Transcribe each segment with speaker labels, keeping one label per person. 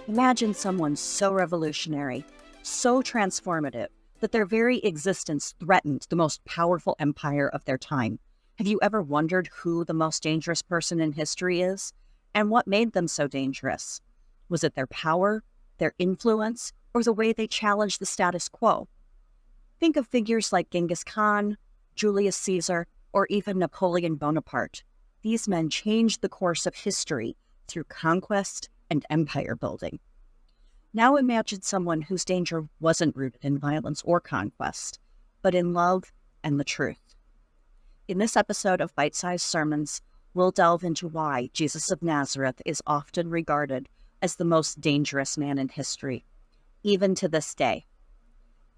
Speaker 1: Imagine someone so revolutionary, so transformative, that their very existence threatened the most powerful empire of their time. Have you ever wondered who the most dangerous person in history is? And what made them so dangerous? Was it their power, their influence, or the way they challenged the status quo? Think of figures like Genghis Khan, Julius Caesar, or even Napoleon Bonaparte. These men changed the course of history through conquest and empire building. Now imagine someone whose danger wasn't rooted in violence or conquest, but in love and the truth. In this episode of Bite-Sized Sermons, we'll delve into why Jesus of Nazareth is often regarded as the most dangerous man in history, even to this day.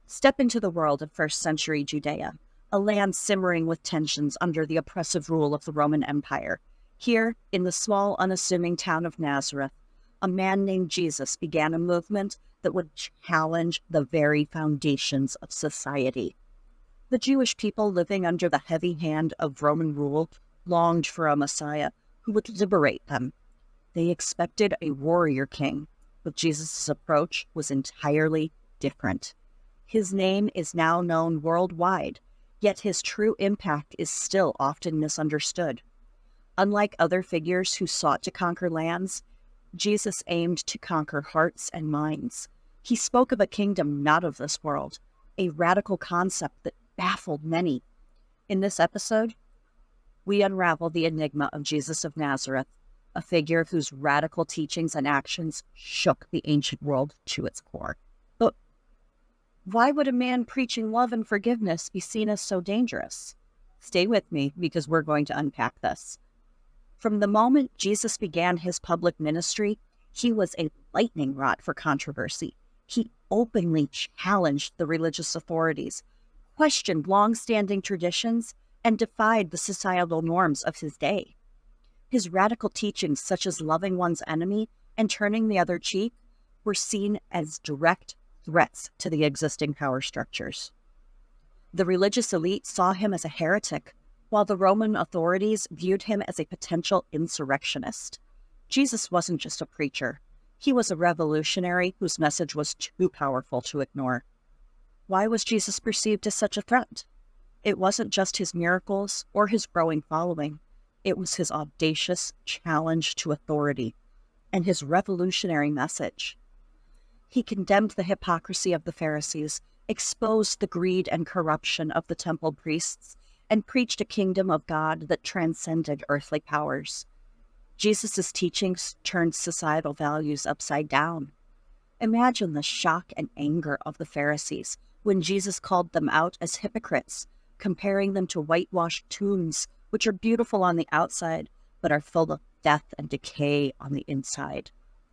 Speaker 1: Step into the world of first-century Judea, a land simmering with tensions under the oppressive rule of the Roman Empire. Here, in the small, unassuming town of Nazareth, a man named Jesus began a movement that would challenge the very foundations of society. The Jewish people living under the heavy hand of Roman rule longed for a Messiah who would liberate them. They expected a warrior king, but Jesus' approach was entirely different. His name is now known worldwide, yet his true impact is still often misunderstood. Unlike other figures who sought to conquer lands, Jesus aimed to conquer hearts and minds. He spoke of a kingdom not of this world, a radical concept that baffled many. In this episode, we unravel the enigma of Jesus of Nazareth, a figure whose radical teachings and actions shook the ancient world to its core. But why would a man preaching love and forgiveness be seen as so dangerous? Stay with me because we're going to unpack this. From the moment Jesus began his public ministry, he was a lightning rod for controversy. He openly challenged the religious authorities, questioned long-standing traditions, and defied the societal norms of his day. His radical teachings, such as loving one's enemy and turning the other cheek, were seen as direct threats to the existing power structures. The religious elite saw him as a heretic, while the Roman authorities viewed him as a potential insurrectionist. Jesus wasn't just a preacher. He was a revolutionary whose message was too powerful to ignore. Why was Jesus perceived as such a threat? It wasn't just his miracles or his growing following. It was his audacious challenge to authority and his revolutionary message. He condemned the hypocrisy of the Pharisees, exposed the greed and corruption of the temple priests, and preached a kingdom of God that transcended earthly powers. Jesus' teachings turned societal values upside down. Imagine the shock and anger of the Pharisees when Jesus called them out as hypocrites, comparing them to whitewashed tombs, which are beautiful on the outside, but are filled with death and decay on the inside.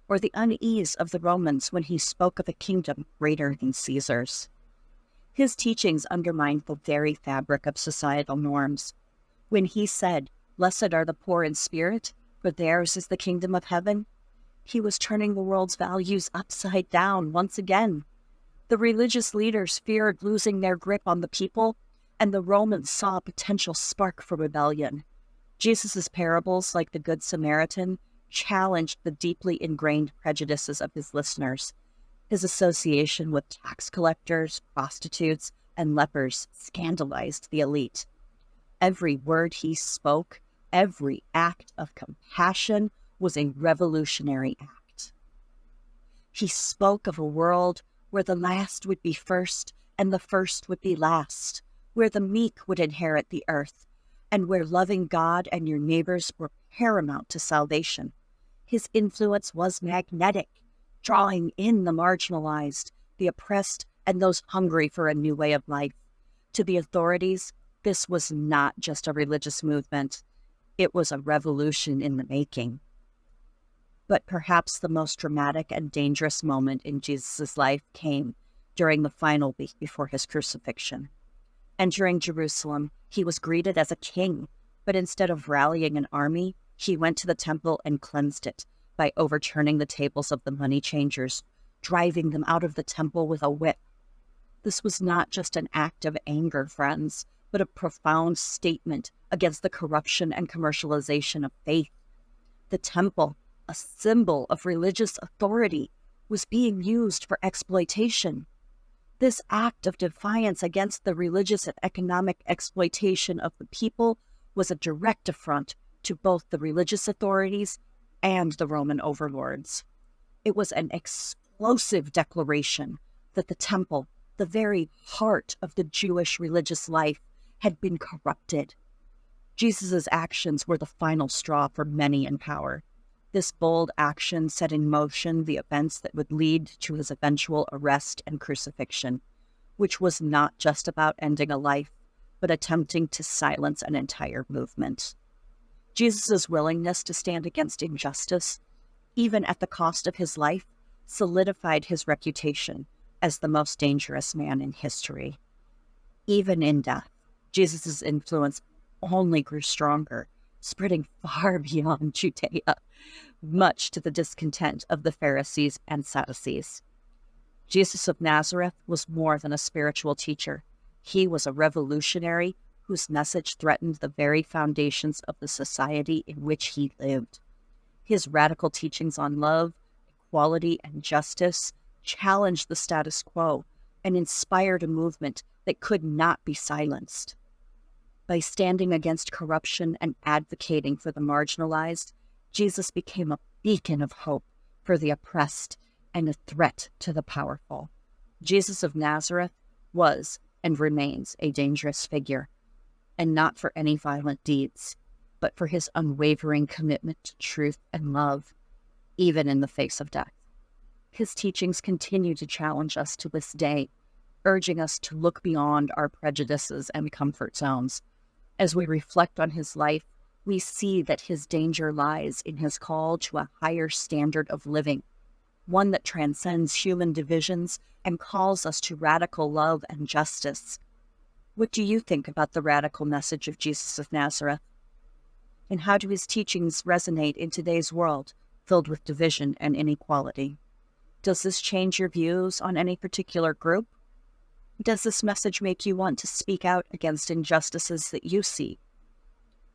Speaker 1: Or the unease of the Romans when he spoke of a kingdom greater than Caesar's. His teachings undermined the very fabric of societal norms. When he said, "Blessed are the poor in spirit, for theirs is the kingdom of heaven," he was turning the world's values upside down once again. The religious leaders feared losing their grip on the people, and the Romans saw a potential spark for rebellion. Jesus' parables, like the Good Samaritan, challenged the deeply ingrained prejudices of his listeners. His association with tax collectors, prostitutes, and lepers scandalized the elite. Every word he spoke, every act of compassion was a revolutionary act. He spoke of a world where the last would be first and the first would be last, where the meek would inherit the earth, and where loving God and your neighbors were paramount to salvation. His influence was magnetic, drawing in the marginalized, the oppressed, and those hungry for a new way of life. To the authorities, this was not just a religious movement. It was a revolution in the making. But perhaps the most dramatic and dangerous moment in Jesus' life came during the final week before his crucifixion. Entering Jerusalem, he was greeted as a king, but instead of rallying an army, he went to the temple and cleansed it by overturning the tables of the money changers, driving them out of the temple with a whip. This was not just an act of anger, friends, but a profound statement against the corruption and commercialization of faith. The temple, a symbol of religious authority, was being used for exploitation. This act of defiance against the religious and economic exploitation of the people was a direct affront to both the religious authorities and the Roman overlords. It was an explosive declaration that the temple, the very heart of the Jewish religious life, had been corrupted. Jesus' actions were the final straw for many in power. This bold action set in motion the events that would lead to his eventual arrest and crucifixion, which was not just about ending a life, but attempting to silence an entire movement. Jesus' willingness to stand against injustice, even at the cost of his life, solidified his reputation as the most dangerous man in history. Even in death, Jesus' influence only grew stronger, spreading far beyond Judea, much to the discontent of the Pharisees and Sadducees. Jesus of Nazareth was more than a spiritual teacher. He was a revolutionary whose message threatened the very foundations of the society in which he lived. His radical teachings on love, equality, and justice challenged the status quo and inspired a movement that could not be silenced. By standing against corruption and advocating for the marginalized, Jesus became a beacon of hope for the oppressed and a threat to the powerful. Jesus of Nazareth was and remains a dangerous figure, and not for any violent deeds, but for his unwavering commitment to truth and love, even in the face of death. His teachings continue to challenge us to this day, urging us to look beyond our prejudices and comfort zones. As we reflect on his life, we see that his danger lies in his call to a higher standard of living, one that transcends human divisions and calls us to radical love and justice. What do you think about the radical message of Jesus of Nazareth? And how do his teachings resonate in today's world, filled with division and inequality? Does this change your views on any particular group? Does this message make you want to speak out against injustices that you see?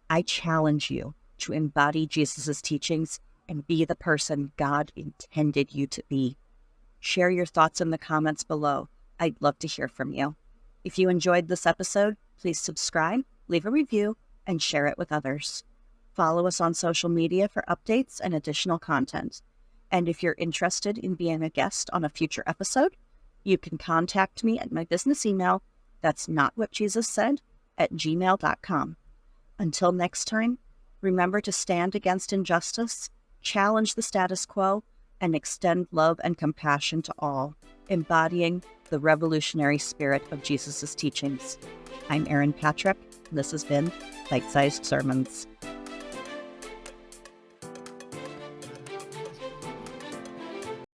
Speaker 1: I challenge you to embody Jesus' teachings and be the person God intended you to be. Share your thoughts in the comments below. I'd love to hear from you. If you enjoyed this episode, please subscribe, leave a review, and share it with others. Follow us on social media for updates and additional content. And if you're interested in being a guest on a future episode, you can contact me at my business email, that's notwhatjesussaid@gmail.com. Until next time, remember to stand against injustice, challenge the status quo, and extend love and compassion to all, embodying the revolutionary spirit of Jesus' teachings. I'm Erin Patrick, and this has been Bite-Sized Sermons.